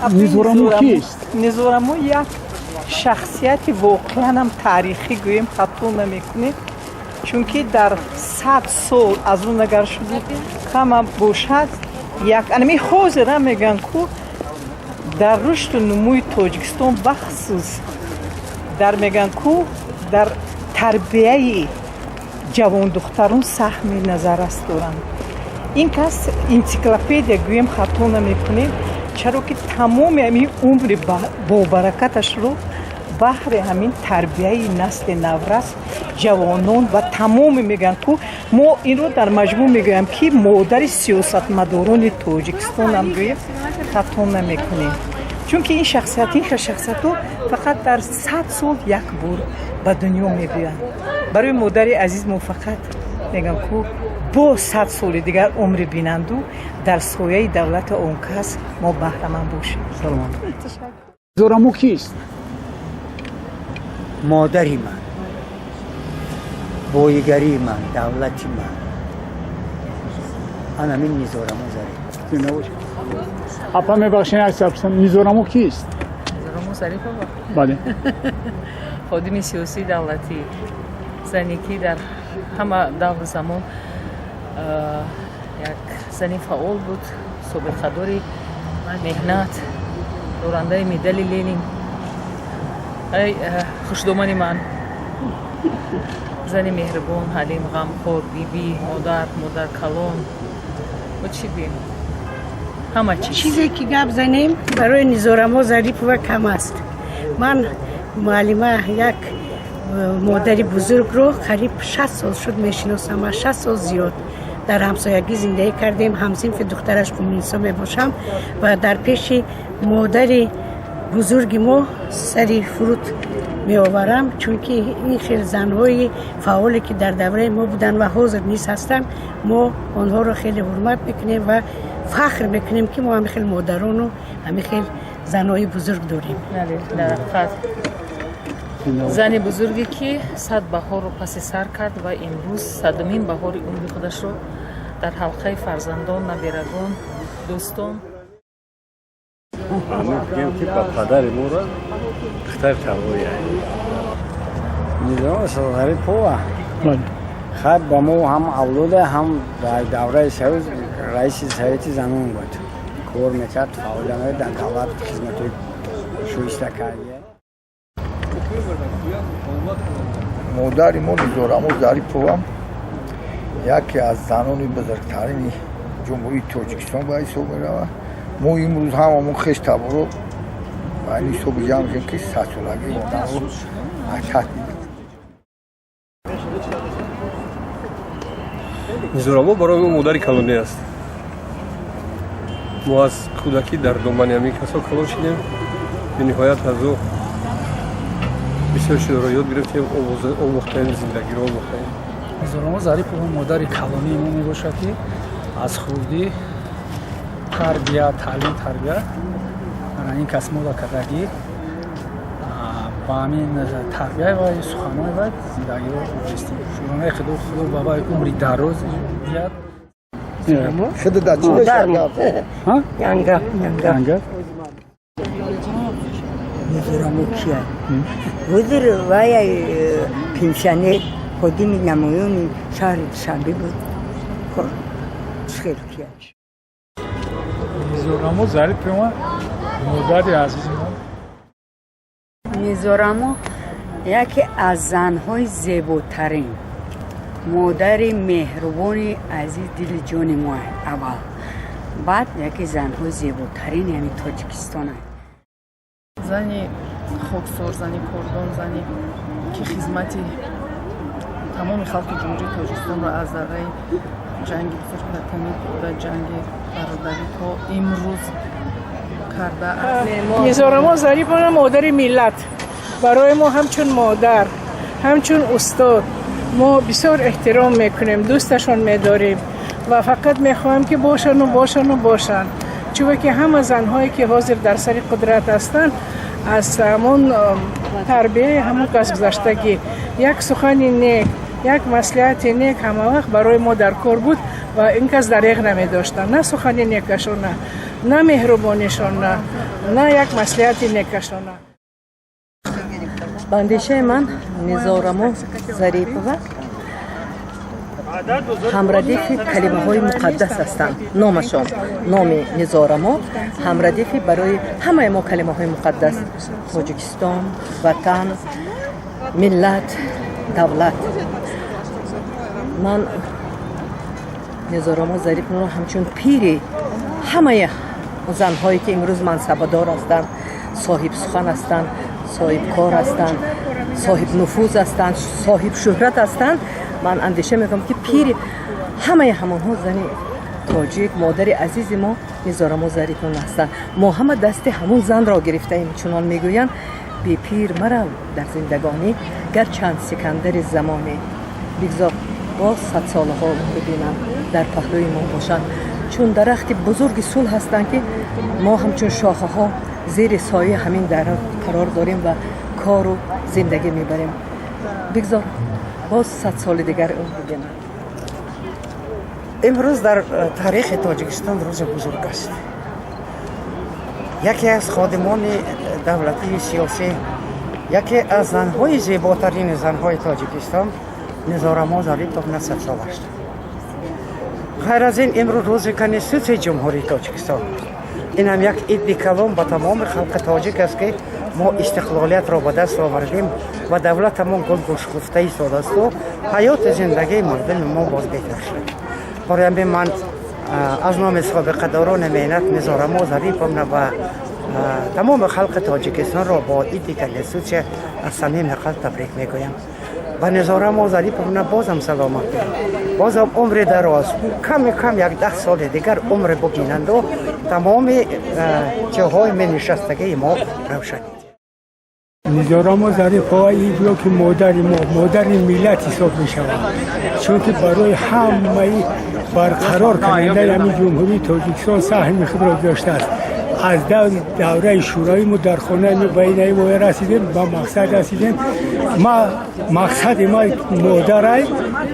Мизораму кист? Мизораму як шахсияти воқеан ҳам таърихӣ гӯем хато намекунем, чунки дар 100 сол аз он агар шуд кама бошад як анами ҳозира мегӯян ку дар рушду нумӯи Тоҷикистон бахусус дар мегӯян ку дар тарбияи ҷавондухтарон саҳми назаррас доранд. ин кас энциклопедия гӯем хато намекунем, чаро ки тамоми ҳамин умри бобаракаташро баҳри ҳамин тарбияи насли наврас ҷавонон ва тамоми мегӯянд ку мо инро дар маҷмӯъ мегӯям ки модари сиёсатмадорони Тоҷикистонам гӯем хато намекунем, чунки ин шахсиятҳо фақат дар 100 сол як бор ба дунё меоянд. барои модари азиз мо фақат мегӯям ку бо 100 соли дигар умри бинанду дар сояи давлати он кас мо баҳраманд бошем. Саломат. Мизораму кист? مادری من، بایگری من، دولتی من. من همین میزارمو ظریف. اپا میبخشین عکس بپرسم میزورامو کیست؟ میزورامو ظریف آقا. بله. خادم سیاسی دولتی، زنی که در همه دور زمان یک زنی فعال بود، سابقه‌داری مهنت، دورنده مدال لنین. ای خوشدامنی من، زنی مهربان، حلیم، غمخور، بیبی، مادر کلان و چی بیم؟ همه چیزی که گپ زنیم برای میزورامو ظریف و کم است. من معلمه یک مادری بزرگ رو قریب 60 سال شد میشناسم، 60 سال زیاد در همسایگی زندگی کردیم. همصنف دخترش کمونیستا میباشم و در پیش مادری بزرگ ما سری فرود می آورم، چونکه این خیلی زنهای فعالی که در دوره ما بودن و حاضر نیست هستن، ما آنها رو خیلی حرمت میکنیم و فخر میکنیم که ما هم خیلی مادران و هم خیلی زنهای بزرگ داریم. زن بزرگی که 100 بهار رو پس سر کرد و امروز 100مین بهار عمر خودش رو در حلقه فرزندان، نبیرگان، دوستان میگم که پدر ما را دختر تبایی میزان سالاری پوه بله. خب با ما هم اولوده هم در دوره سوز رئیس سیاست زنان بود، کار میکرد، فعالیت در دولت خدمت شویسته کردیه. مادر ما میزورامو ظریفова یکی از زنان بزرگترین جمهوری تاجیکستان به حساب میرود. ما امروز هممون خوش تبارک و این حساب جمع میشیم که 100 سالگی مادر رو اشهد میدیم. میزورامو برای ما مادر کلانی است. ما از کودکی در دامن همین کسا کلان شدیم، به نهایت از او بسیار چیزا را یاد گرفتیم، آموختیم زندگی را آموختیم. میزورامو ظریفова مادر کلانی ما میباشد که از خردی تربیت، تعلیم تربیت این کس ما را کردگی با همین تربیت و سخنان و زندگی را بستیم. شورانه خدا بابای عمری دراز بیاد. خدا در چی نشد؟ ینگا میزورامو کیه؟ بودر وای پنشنر خودی می نمایون شهر شنبه بود. خیلی کیه؟ میزورامو ظریفова مادری عزیز ما. میزورامو یکی از زنهای زیباترین، مادر مهربانی عزیز دل جان ما اول، بعد یکی زنهای زیباترین یعنی تاجیکستان است. زنی خاکسار، زنی کردان، زنی که خدمت تمام خلق جمهوری تاجیکستان را از دره جنگ بزرگ وطنی و جنگ برادری تا امروز کرده. میزورامو ظریفova مادر ملت برای ما همچون مادر، همچون استاد ما بسیار احترام میکنیم، دوستشون میداریم و فقط میخوایم که باشن چون که همه زنهایی که حاضر در سر قدرت هستند از همون تربیه همون کس گذشتگی یک سخن نیک، یک مصلحت نیک همه وقت برای ما در کار بود و این کس دریغ نمی داشتن، نه سخن نیکشون نه نه مهربانیشان نه یک مصلحت نکشان. به اندیشه من نزارمو ظریفова همردیف کلمه های مقدس هستند. نامشان نام نزارمو همردیفی برای همه ما کلمه های مقدس: تاجیکستان، وطن، ملت، دولت. من نزارمو ظریف رو همچون پیری همه زنهایی که امروز منصبدار هستند، صاحب سخن هستند، صاحب کار هستند، صاحب نفوذ هستند، صاحب شهرت هستند، من اندیشه میکنم که پیر همه همانها زن تاجیک مادر عزیز ما نزارمو ظریف هستند. ما همه دست همون زن را گرفته ایم. چنان میگویند بی پیر مرو در زندگانی گر چند سکندر زمانی. بگذار با 100 ساله ها ببینم در پهلوی ما باشند، چون درخت بزرگ صلح هستند که ما همچون شاخه ها زیر سایه همین درخت قرار داریم و کار و زندگی میبریم. بگذار باز 100 سال دیگر اون ببینم. امروز در تاریخ تاجیکستان روز بزرگ است. یکی از خادمان دولتی سیاسی، یکی از زنهای زیباترین زنهای تاجیکستان نزارمو ظریفونا 100 سال است. غیر از این امروز روز کنستیتوسی جمهوری تاجیکستان. این هم یک عید کلام با تمام خلق تاجیک است که ما استقلالیت را به دست آوردیم و دولتمون گل گشخفته ایستاده است و حیات زندگی مردم ما باز بهتر شد. برای همین من از نام سابقه داران مهنت نزارمو ظریفونا و تمام خلق تاجیکستان را با عید کنستیتوسی از صمیم قلب تبریک میگویم. و نزارمو ظریفونا بازم سلامت، بازم عمر دراز، کم یک 10 سال دیگر عمر بگیرند و تمام جاهای نشستگی ما روشن. نزارمو ظریفova این بلوک مادر ما، مادر ملت حساب می شود، چون که برای همه برقرار کننده همین جمهوری تاجیکستان سهم خود را داشته است. از دوره شورای ما در خانه بینه ما رسیدیم، با مقصد رسیدیم. مقصد ما مادر،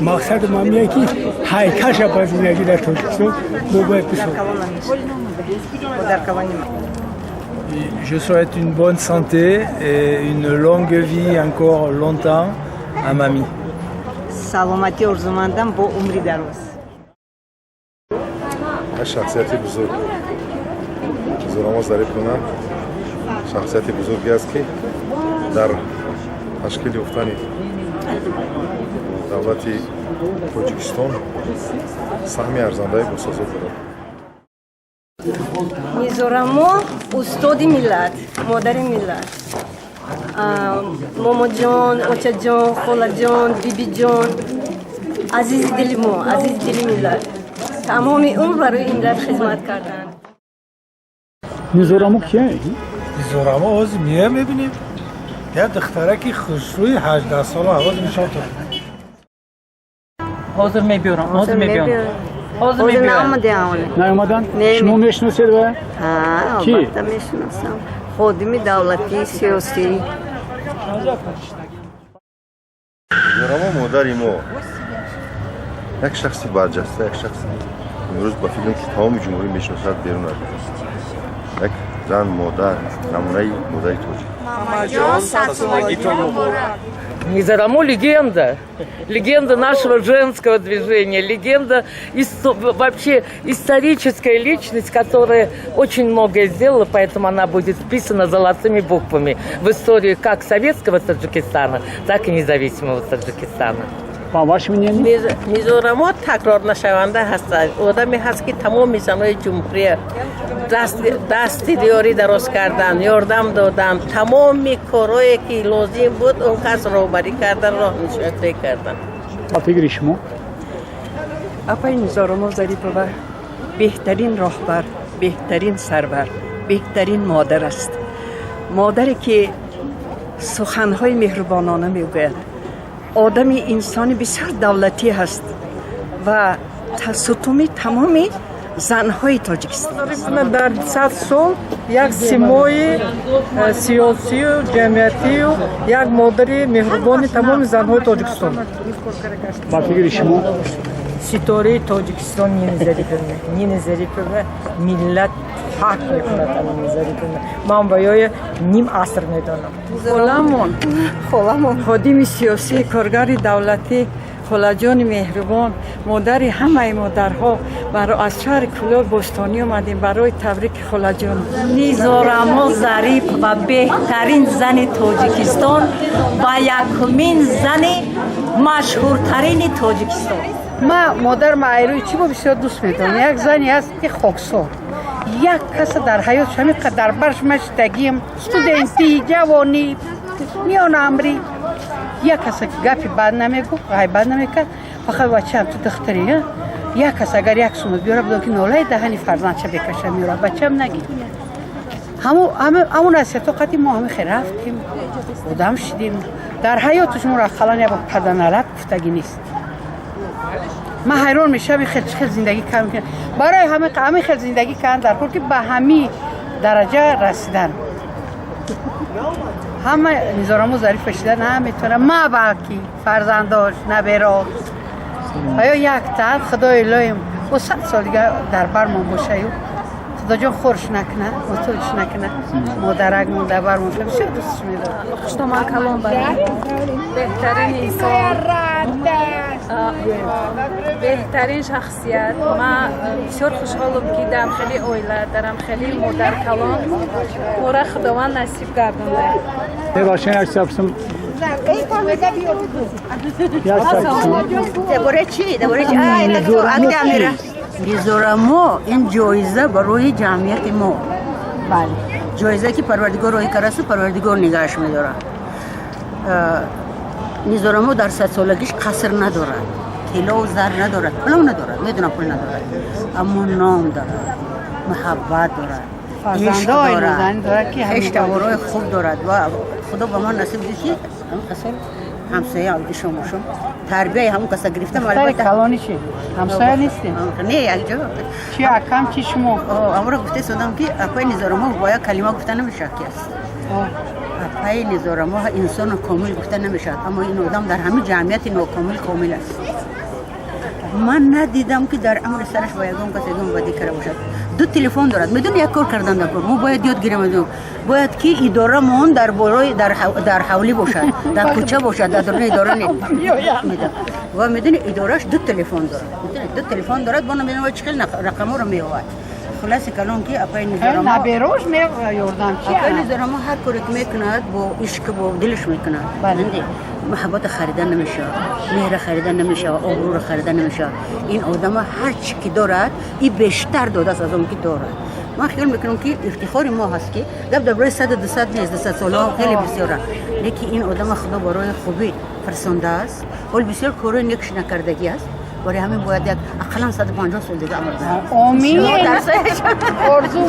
مقصد ما میگه که هیکلش با زندگی در تاجیکستان باید بسازیم. Je souhaite une bonne santé et une longue vie encore longtemps à Mami. سلامتی آرزو مندم با عمری دراز. شخصیت بزرگ نزارمو ظریفونا شخصیت بزرگی است که در تشکیل یافتن دولت تاجیکستان سهمی ارزنده بسازی دارد. نزارمو استاد ملت، مادر ملت، ماما جان، آچا جان، خاله جان، بیبی جان، عزیز دل ما، عزیز دل ملت، تمام عمر برای این ملت خدمت کردن. نزارمو کیه؟ نزارمو آواز میه میبینیم یه دخترکی خوشروی 18 ساله آواز نشان داد. حاضر میبیارم. حاضر نامده آونه. نیامدن؟ شما میشناسید و؟ ها، البته میشناسم. خادم دولتی سیاسی. نزارمو مادر ما یک شخصی برجسته، یک شخصی امروز با فیلم که تمام جمهوری میشناسد بیرون آمده. یک زن مادر، نمونه مادری تاجیک. Мама Джон, 100 салаги мубарак. Незараму легенда. Легенда нашего женского движения. Легенда, вообще историческая личность, которая очень многое сделала, поэтому она будет вписана золотыми буквами в историю как советского Таджикистана, так и независимого Таджикистана. نزارمو تکرار نشونده هستند. آدمی هست که تمام زنهای جمهوری دست دراز کردن، یاردم دادن، تمام کارهایی که لازم بود اون کس راهبری کردن، راه نشانی کردن. فکر شما؟ آقای نزارمو ظریفووا بهترین راهبر، بهترین سرور، بهترین مادر است. مادری که سخنهای مهربانانه میگوید. آدم انسان بسیار دولتی هست و ستومی تمامی زنهای تاجیکستان. در 100 سال یک سیمای سیاسی و جمعیتی و یک مادر مهربان تمام زنهای تاجیکستان. با فکر شما؟ ستاره تاجیکستان نینی ظریفووا ملت фарқ мекунад ҳамин назаритон. Ман боёй ним аср медонам. холамон ходими сиёсӣ, коргари давлатӣ, خالجان مهربان، مادر همه مادرها برای از شهر کلور بستانی آمدیم برای تبریک خالجان. نیزارما ظریف و بهترین زن تاجیکستان و یکمین زن مشهورترین تاجیکستان. ما مادر معیروی چی با بسیار دوست میدارم. یک زنی هست که خاکسار، یک کس در حیات شمی در برش مشتگیم استودنتی جوانی میان عمری یک کس که گپی بد نمیگو غیبت نمیکرد فقط بچه هم تو دختری یک کس اگر یک سومت بیاره بدون که ناله دهنی فرزند چه بکشه میاره بچه هم نگی همون نصیحت وقتی ما همه خیر رفتیم بودم شدیم در حیاتش ما را خلان یا با پدنالت گفتگی نیست. من حیران میشم خیلی زندگی کردم برای همه خیلی زندگی کردن در حالی که به همین درجه رسیدن. همه نیزارما ظریف شدن هم میتونه ما باقی فرزنداش نبراش آیا یک تن خدای الهیم و 100 سال دیگه در برمان باشه خدا جان خورش نکنه مطولش نکنه مادرک مونده برمان بسیار دوستش میدارم. خوشنما کلام برای بهترین انسان، بهترین شخصیت. من بسیار خوشحالم که دارم خیلی اویله دارم خیلی مادر کلام مورا خداوند نصیب گردونده. بباشین یک سبسم درباره چی؟ نیزارما این جایزه برای جمعیت ما. بله. جایزه که پروردگار روی کرده پروردگار نگهش می‌داره. نیزارما در 100 سالگیش قصر ندارد. طلا و زر ندارد. پول ندارد. میدونم پول ندارد. اما نام دارد. محبت دارد. عشق دارد. عشق دارد. خوب دارد و خدا به ما نصیب دید که همسایه عبد شما تربیه همون کسا گرفتم البته کلانی چی همسایه نیستیم نه یک جا چی حکم چی شما امروز گفته سودم که اپای نیزارما باید کلمه گفتن نمیشه کی است اپای نیزارما انسان کامل گفتن نمیشه اما این آدم در همه جمعیت ناکامل کامل است. من ندیدم که در عمر سرش با یگان کسی یگان بدی کرده باشد. دو تلفن دارد میدونی یک کار کردن دکور ما باید یاد گیریم باید که اداره مون در بالای در حولی باشد در کوچه باشد در درون اداره نیست و میدونی ادارهش دو تلفن دارد دو تلفن دارد بانا میدونم چخیل رقم رو میآورد. خلاص کلام که اپای نیزارما نبروش میاردن چی اپای نیزارما هر کاری که میکند با عشق با دلش میکند. بله محبت خریدن نمیشه، مهر خریدن نمیشه، آبرو رو خریدن نمیشه. این آدم هر چی که دارد این بیشتر داده است از اون که دارد. من خیال میکنم که افتخار ما هست که گپ درباره 100 200 نیست 200 سالا خیلی بسیاره لیکن این آدم خدا برای خوبی فرستنده است ولی بسیار کارهای نیکش نکردگی است برای همین باید یک اقلا 150 سال دیگه عمر دارد. آمین. آرزو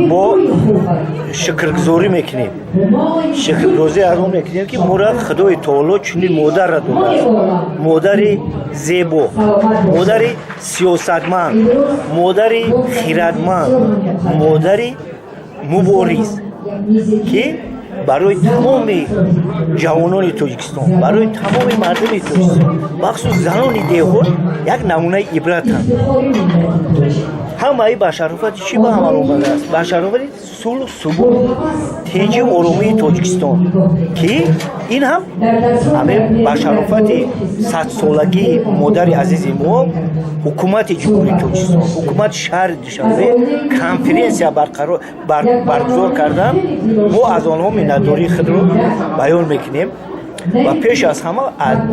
ما شکرگزاری میکنیم شکرگزاری از اون میکنیم که مرا خدای تعالی چنین مادر را داده مادر زیبا مادر سیاستمند مادر خیرتمند مادر مبارز که برای تمام جوانان تاجیکستان برای تمام مردم تاجیکستان مخصوص زنان دیهات یک نمونه عبرتند. همه بشرافت چی به عمل آمده است؟ بشرافت صلح ثبات تنظیم آرامی تاجیکستان که این هم همه بشرافت 100 سالگی مادر عزیز ما حکومت جمهوری تاجیکستان حکومت شهر دوشنبه کنفرانسیا برگزار کردن. ما از آنها مینتداری خود رو بیان میکنیم و پیش از همه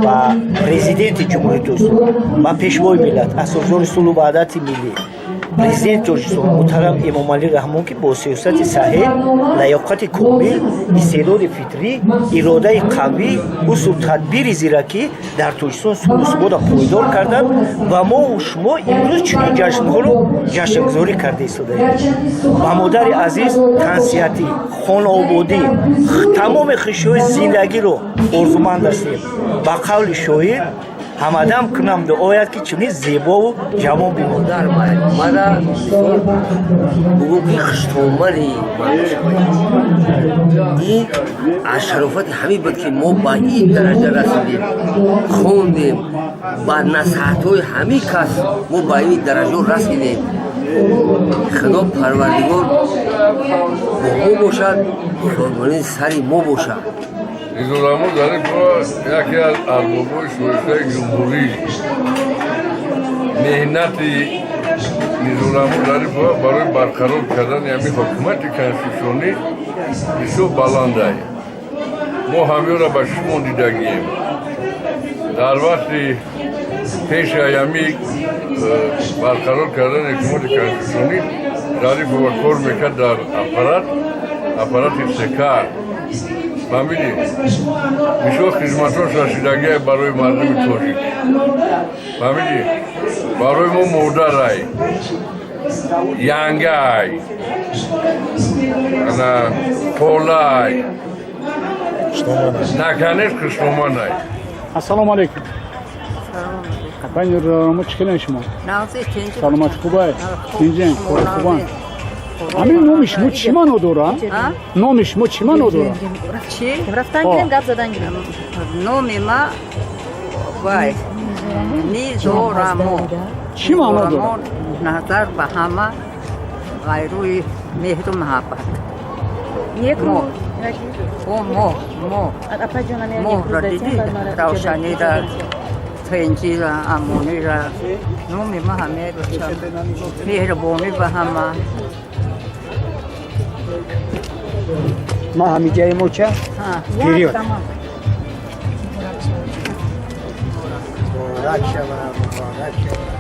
با پرزیدنت جمهوری تاجیکستان و پیشوای ملت اساسدار صلح و وحدت ملی پرزیدنت تاجیکستان محترم امامعلی رحمان که با سیاست صحیح لیاقت کامل استعداد فطری اراده قوی اصول تدبیر زیرکی در تاجیکستان صلح و ثبات پایدار کردند و ما و شما امروز چنین جشن‌ها رو جشن‌گذاری کرده ایستادیم. و مادر عزیز تنصیحاتی خانوادگی تمام خوشی‌های زندگی رو آرزومند هستیم. با قول شاعر ҳамадам кунам дуояд ки чунин зебову ҷамол бимодар мара бугум ки хуштомади ин аз шарофати ҳамин буд ки мо ба ин дараҷа расидем хондем ба насиҳатҳои ҳамин кас мо ба ин дараҷо расидем худо парвардигор бо мо бошад фармони сари мо бошад Низорамон Зарипова яке аз арбобои шоистаи ҷумҳурӣ меҳнати Низорамон Зарипова барои барқарор кардани ҳамин ҳокимияти конститутсионӣ бисёр баланд аст. Мо ҳамёнро ба шумон дидагием. Дар вақти пеши ҳамин барқарор кардани ҳокимияти конститутсионӣ Зарипова кор мекард дар аппарати СК. фаҳмидӣ бисёр хизматҳош расидагиай барои мардуми тоҷик фаҳмидӣ барои мо модарай янгай ана полай наканеш қиштоманай. Ассалому алейкум. Пани Низорамон чикелен шумо? Саломати хубай? Тинҷен кори хубан? Ҳамин номи шумо чӣ маъно дорад? Номи шумо чӣ маъно дорад? Чӣ? Рафтан гирем, гап задан гирем. Номи ма вай Низорамон. Чӣ маъно дорад? Назар ба ҳама ғайруи меҳру муҳаббат. Моҳро дидӣ? Равшаниро, тинҷиро, амониро. Номи ма ҳамаи бошад. Меҳрубонӣ ба ҳама. ما همی جای موچه؟ پیریود مبارک شود